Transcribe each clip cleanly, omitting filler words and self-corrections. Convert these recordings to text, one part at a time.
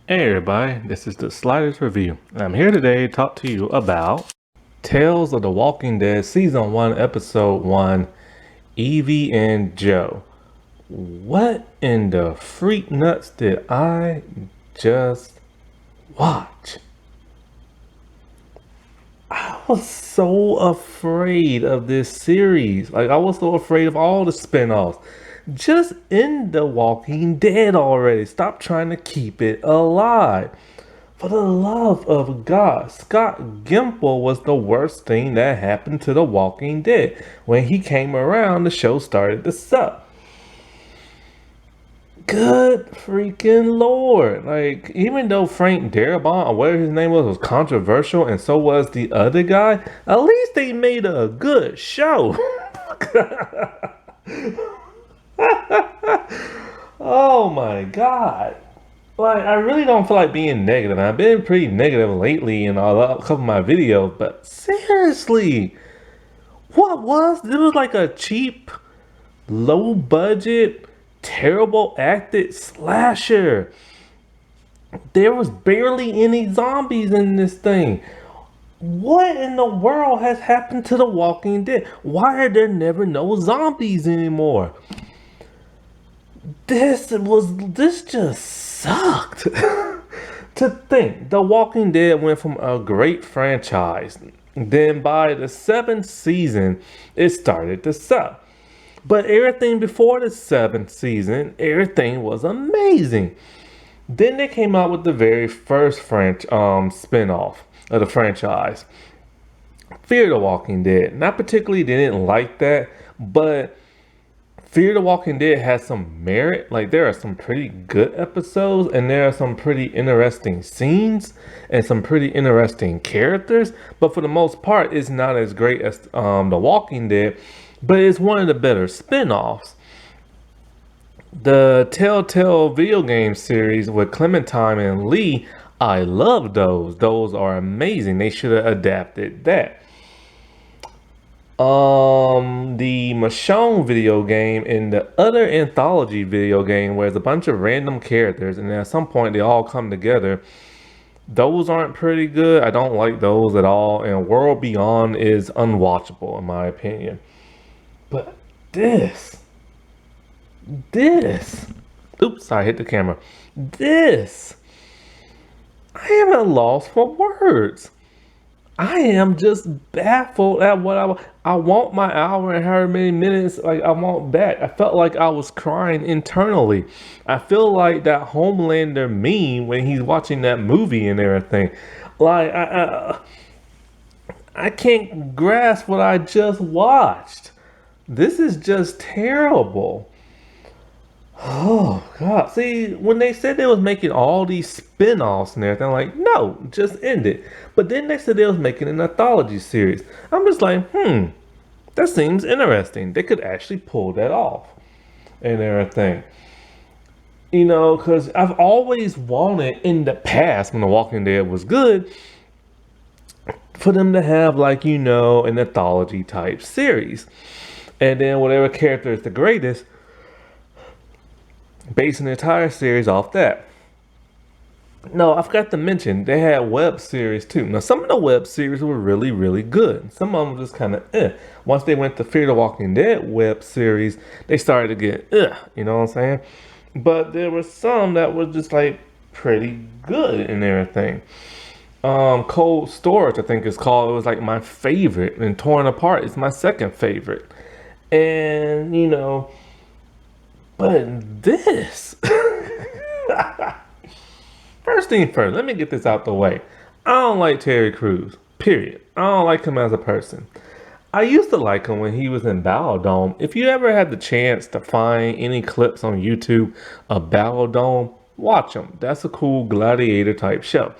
Hey everybody, this is the Sliders Review. I'm here today to talk to you about Tales of the Walking Dead Season 1, Episode 1, Evie and Joe. What in the freak nuts did I just watch? I was so afraid of this series. I was so afraid of all the spinoffs. Just end The Walking Dead already. Stop trying to keep it alive. For the love of God, Scott Gimple was the worst thing that happened to The Walking Dead. When he came around, the show started to suck. Good freaking Lord. Even though Frank Darabont, or whatever his name was controversial, and so was the other guy, at least they made a good show. Oh my God. I really don't feel like being negative. I've been pretty negative lately in a couple of my videos, but seriously, what was this? Was like a cheap, low budget, terrible acted slasher. There was barely any zombies in this thing. What in the world has happened to The Walking Dead? Why are there never no zombies anymore? This just sucked. To think The Walking Dead went from a great franchise, then by the seventh season, it started to suck. But everything before the seventh season, everything was amazing. Then they came out with the very first spin-off of the franchise, Fear the Walking Dead. Not particularly didn't like that, but Fear the Walking Dead has some merit. There are some pretty good episodes, and there are some pretty interesting scenes and some pretty interesting characters. But for the most part, it's not as great as The Walking Dead, but it's one of the better spin-offs. The Telltale video game series with Clementine and Lee, I love those. Those are amazing. They should have adapted that. The Michonne video game and the other anthology video game where it's a bunch of random characters and then at some point they all come together. Those aren't pretty good. I don't like those at all. And World Beyond is unwatchable in my opinion. But this, oops, I hit the camera. This, I am at a loss for words. I am just baffled at what I want my hour and however many minutes I want back. I felt like I was crying internally. I feel like that Homelander meme when he's watching that movie and everything. I can't grasp what I just watched. This is just terrible. Oh God. See, when they said they was making all these spin-offs and everything, I'm like, no, just end it. But then they said they was making an anthology series. I'm just like, that seems interesting. They could actually pull that off and everything. Because I've always wanted in the past when The Walking Dead was good for them to have an anthology type series. And then whatever character is the greatest, basing the entire series off that. No, I forgot to mention they had web series too. Now some of the web series were really, really good. Some of them were just kind of Once they went to Fear the Walking Dead web series, they started to get you know what I'm saying? But there were some that were just pretty good and everything. Cold Storage, I think it's called. It was my favorite, and Torn Apart is my second favorite. And but this, first thing first, let me get this out the way. I don't like Terry Crews, period. I don't like him as a person. I used to like him when he was in Battle Dome. If you ever had the chance to find any clips on YouTube of Battle Dome, watch them. That's a cool gladiator type show.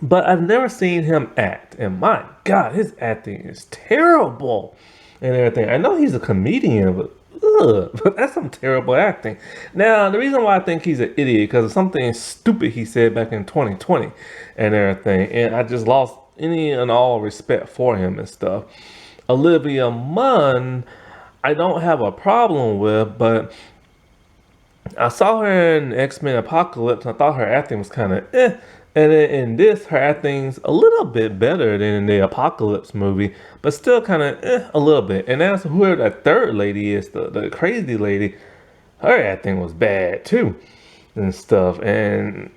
But I've never seen him act. And my God, his acting is terrible and everything. I know he's a comedian, but that's some terrible acting. Now, the reason why I think he's an idiot because of something stupid he said back in 2020 and everything. And I just lost any and all respect for him and stuff. Olivia Munn, I don't have a problem with, but I saw her in X-Men Apocalypse. I thought her acting was kind of eh. And then in this, her acting's a little bit better than in the Apocalypse movie, but still kind of a little bit. And as whoever that third lady is, the crazy lady, her acting was bad too and stuff. And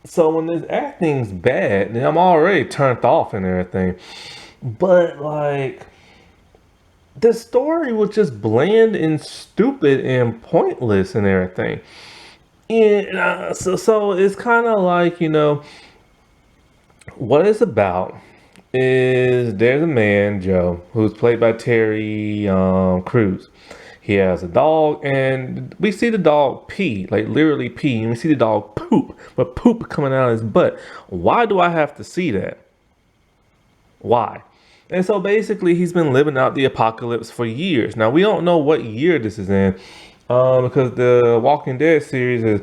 so when this acting's bad, then I'm already turned off and everything. But like the story was just bland and stupid and pointless and everything. And so it's kind of like, what it's about is there's a man, Joe, who's played by Terry Crews. He has a dog, and we see the dog pee, like literally pee, and we see the dog poop, but poop coming out of his butt. Why do I have to see that? Why? And so basically, he's been living out the apocalypse for years. Now, we don't know what year this is in, because the Walking Dead series is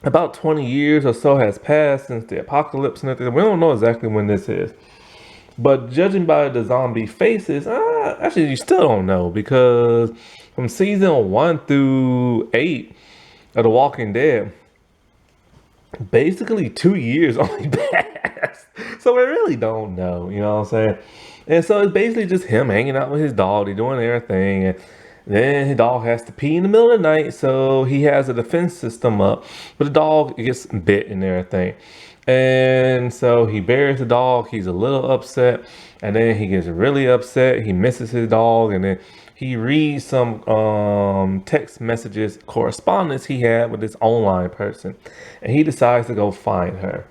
about 20 years or so has passed since the apocalypse and everything. We don't know exactly when this is. But judging by the zombie faces, actually, you still don't know because from season 1 through 8 of The Walking Dead, basically 2 years only passed. So we really don't know, you know what I'm saying? And so it's basically just him hanging out with his dog. They're doing everything. And then his dog has to pee in the middle of the night. So he has a defense system up. But the dog gets bit and everything. And so he buries the dog. He's a little upset. And then he gets really upset. He misses his dog. And then he reads some text messages, correspondence he had with this online person. And he decides to go find her.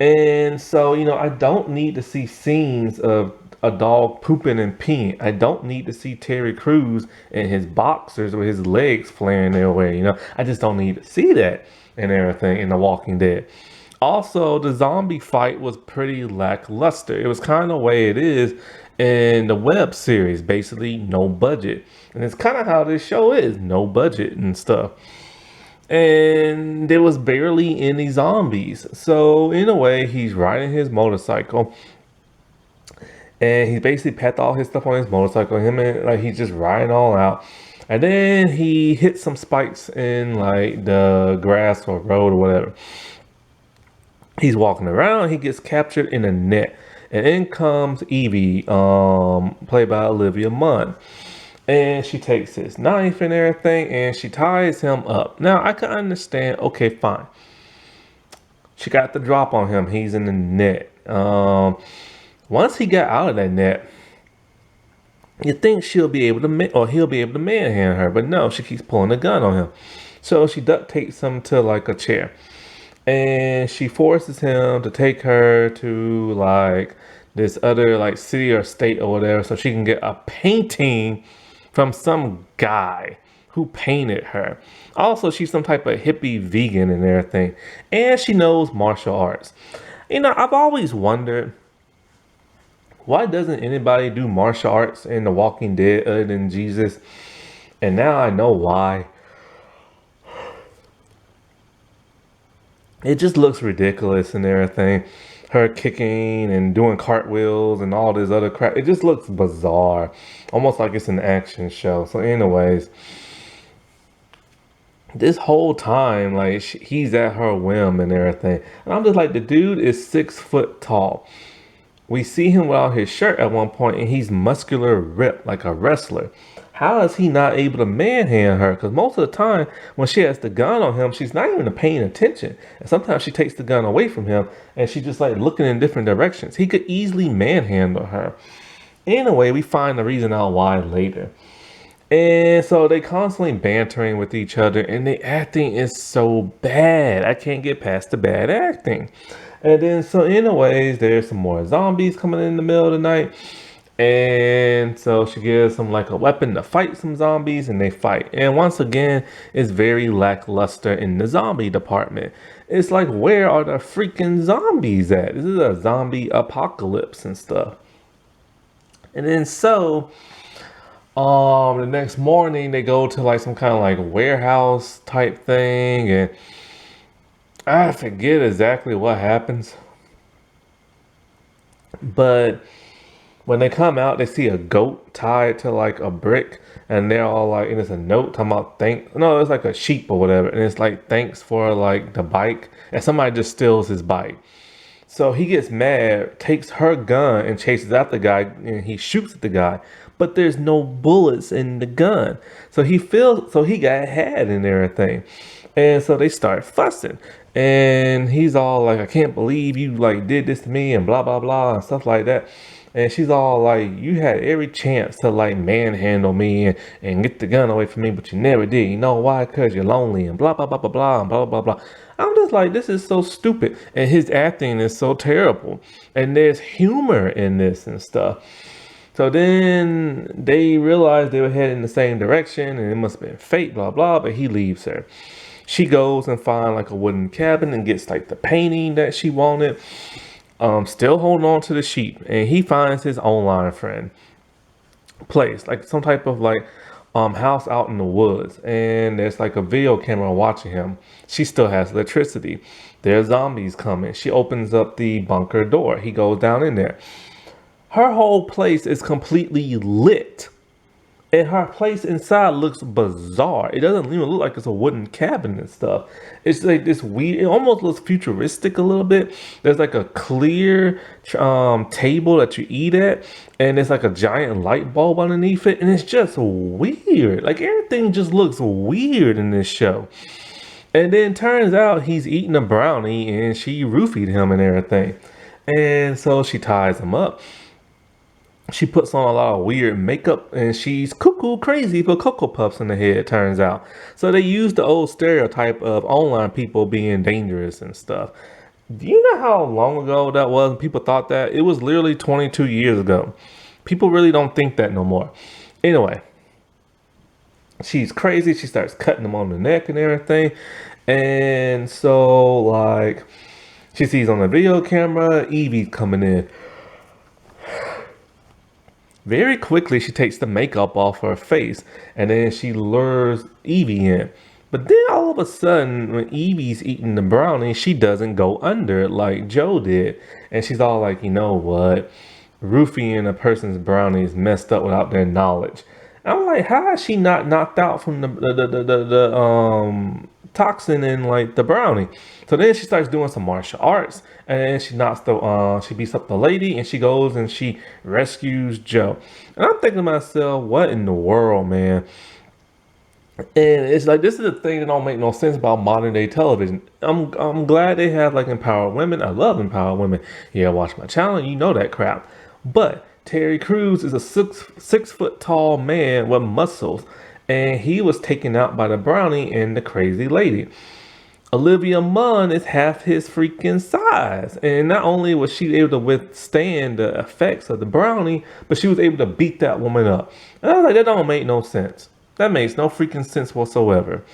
And so, I don't need to see scenes of a dog pooping and peeing. I don't need to see Terry Crews in his boxers with his legs flaring their way. I just don't need to see that and everything in The Walking Dead. Also, the zombie fight was pretty lackluster. It was kind of the way it is in the web series, basically no budget. And it's kind of how this show is, no budget and stuff. And there was barely any zombies. So in a way, he's riding his motorcycle and he basically packed all his stuff on his motorcycle. Him and like he's just riding all out. And then he hit some spikes in like the grass or road or whatever. He's walking around, he gets captured in a net. And in comes Evie, played by Olivia Munn. And she takes his knife and everything and she ties him up. Now, I can understand, okay, fine. She got the drop on him. He's in the net. Once he got out of that net, you think she'll be able to, or he'll be able to manhandle her. But no, she keeps pulling a gun on him. So she duct tapes him to like a chair. And she forces him to take her to like this other like city or state or whatever so she can get a painting from some guy who painted her. Also, she's some type of hippie vegan and everything. And she knows martial arts. I've always wondered, why doesn't anybody do martial arts in The Walking Dead other than Jesus? And now I know why. It just looks ridiculous and everything. Her kicking and doing cartwheels and all this other crap. It just looks bizarre. Almost like it's an action show. So anyways, this whole time, like he's at her whim and everything. And I'm just like, the dude is 6 foot tall. We see him without his shirt at one point and he's muscular, ripped like a wrestler. How is he not able to manhandle her? Because most of the time when she has the gun on him, she's not even paying attention. And sometimes she takes the gun away from him and she's just like looking in different directions. He could easily manhandle her. Anyway, we find the reason out why later. And so they constantly bantering with each other and the acting is so bad. I can't get past the bad acting. And then so anyways, there's some more zombies coming in the middle of the night. And so she gives them like a weapon to fight some zombies and they fight. And once again, it's very lackluster in the zombie department. It's like, where are the freaking zombies at? This is a zombie apocalypse and stuff. And then so, the next morning they go to like some kind of like warehouse type thing. And I forget exactly what happens. But When they come out, they see a goat tied to like a brick, and they're all like, and it's a note talking about thank. No, it's like a sheep or whatever, and it's like thanks for like the bike, and somebody just steals his bike. So he gets mad, takes her gun, and chases after the guy, and he shoots at the guy. But there's no bullets in the gun, so he got had and everything, and so they start fussing, and he's all like, "I can't believe you like did this to me," and blah blah blah and stuff like that. And she's all like, "You had every chance to like manhandle me and get the gun away from me, but you never did. You know why? Because you're lonely and blah, blah, blah, blah, blah, and blah, blah, blah." I'm just like, this is so stupid. And his acting is so terrible. And there's humor in this and stuff. So then they realized they were heading in the same direction and it must have been fate, blah, blah, but he leaves her. She goes and finds like a wooden cabin and gets like the painting that she wanted. Still holding on to the sheep, and he finds his online friend place, like some type of like house out in the woods, and there's like a video camera watching him. She still has electricity. There's zombies coming. She opens up the bunker door. He goes down in there. Her whole place is completely lit. And her place inside looks bizarre. It doesn't even look like it's a wooden cabin and stuff. It's like this weird, it almost looks futuristic a little bit. There's like a clear table that you eat at, and there's like a giant light bulb underneath it, and it's just weird. Like everything just looks weird in this show. And then turns out he's eating a brownie and she roofied him and everything. And so she ties him up. She puts on a lot of weird makeup and she's cuckoo crazy for Cocoa Puffs in the head, turns out. So they use the old stereotype of online people being dangerous and stuff. Do you know how long ago that was when people thought that? It was literally 22 years ago. People really don't think that no more. Anyway, she's crazy. She starts cutting them on the neck and everything. And so, like, she sees on the video camera, Evie's coming in. Very quickly, she takes the makeup off her face and then she lures Evie in. But then all of a sudden, when Evie's eating the brownie, she doesn't go under like Joe did. And she's all like, you know what? Roofing a person's brownie is messed up without their knowledge. And I'm like, how is she not knocked out from the toxin in like the brownie? So then she starts doing some martial arts, and then she beats up the lady, and she goes and she rescues Joe. And I'm thinking to myself, what in the world, man? And it's like, this is the thing that don't make no sense about modern day television. I'm glad they have like empowered women. I love empowered women. Yeah, watch my channel, you know that crap. But Terry Crews is a six foot tall man with muscles, and he was taken out by the brownie and the crazy lady. Olivia Munn is half his freaking size, and not only was she able to withstand the effects of the brownie, but she was able to beat that woman up. And I was like, that don't make no sense. That makes no freaking sense whatsoever.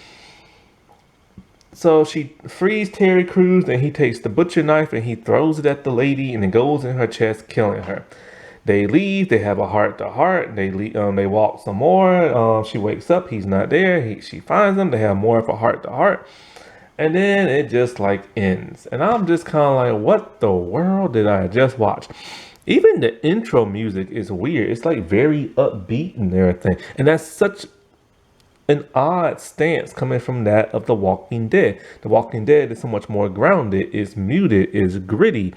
So she frees Terry Crews, and he takes the butcher knife and he throws it at the lady, and it goes in her chest, killing her. They leave. They have a heart to heart. They walk some more. She wakes up. He's not there. She finds him. They have more of a heart to heart. And then it just like ends. And I'm just kind of like, what the world did I just watch? Even the intro music is weird. It's like very upbeat and everything. And that's such an odd stance coming from that of The Walking Dead. The Walking Dead is so much more grounded, is muted, is gritty.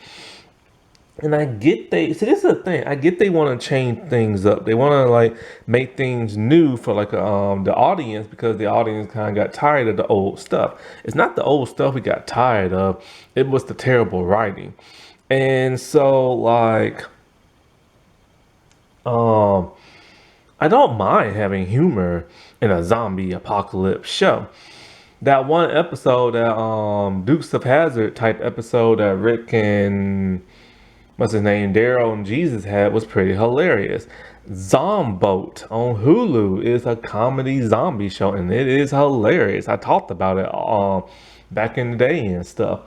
And I get this is the thing. I get they want to change things up. They want to like make things new for like the audience, because the audience kind of got tired of the old stuff. It's not the old stuff we got tired of. It was the terrible writing. And so like I don't mind having humor in a zombie apocalypse show. That one episode, that Dukes of Hazzard type episode that Rick and what's his name, Daryl and Jesus had, was pretty hilarious. Zomboat on Hulu is a comedy zombie show, and it is hilarious. I talked about it back in the day and stuff.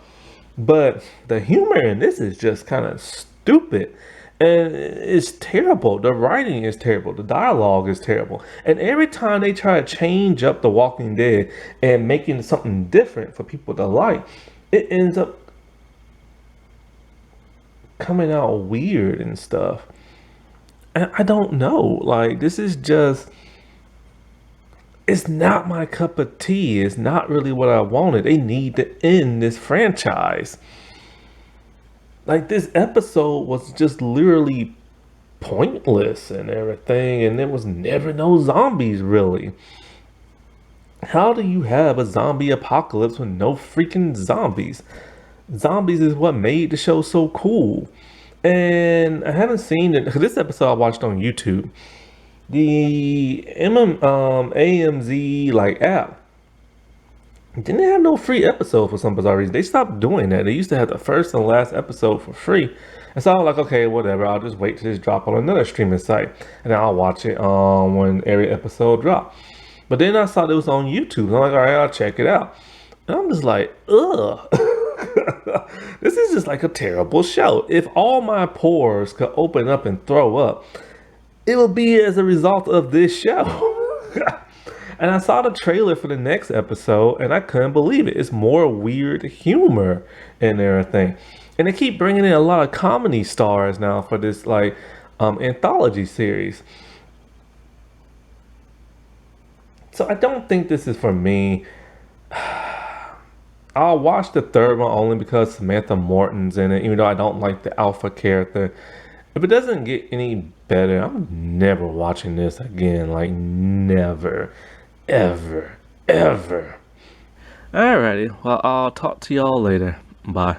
But the humor in this is just kind of stupid. And it's terrible. The writing is terrible. The dialogue is terrible. And every time they try to change up The Walking Dead and making something different for people to like, it ends up coming out weird and stuff. And I don't know. Like, this is just, it's not my cup of tea. It's not really what I wanted. They need to end this franchise. Like, this episode was just literally pointless and everything, and there was never no zombies really. How do you have a zombie apocalypse with no freaking zombies? Zombies is what made the show so cool. And I haven't seen it because this episode I watched on YouTube. The AMZ like app didn't have no free episode for some bizarre reason. They stopped doing that. They used to have the first and last episode for free. And so I was like, okay, whatever. I'll just wait till this drop on another streaming site, and then I'll watch it when every episode drop. But then I saw it was on YouTube. So I'm like, all right, I'll check it out. And I'm just like, ugh. This is just like a terrible show. If all my pores could open up and throw up, it will be as a result of this show. And I saw the trailer for the next episode and I couldn't believe it. It's more weird humor and everything. And they keep bringing in a lot of comedy stars now for this like anthology series. So I don't think this is for me. I'll watch the third one only because Samantha Morton's in it, even though I don't like the alpha character. If it doesn't get any better, I'm never watching this again. Like, never, ever, ever. Alrighty, well, I'll talk to y'all later. Bye.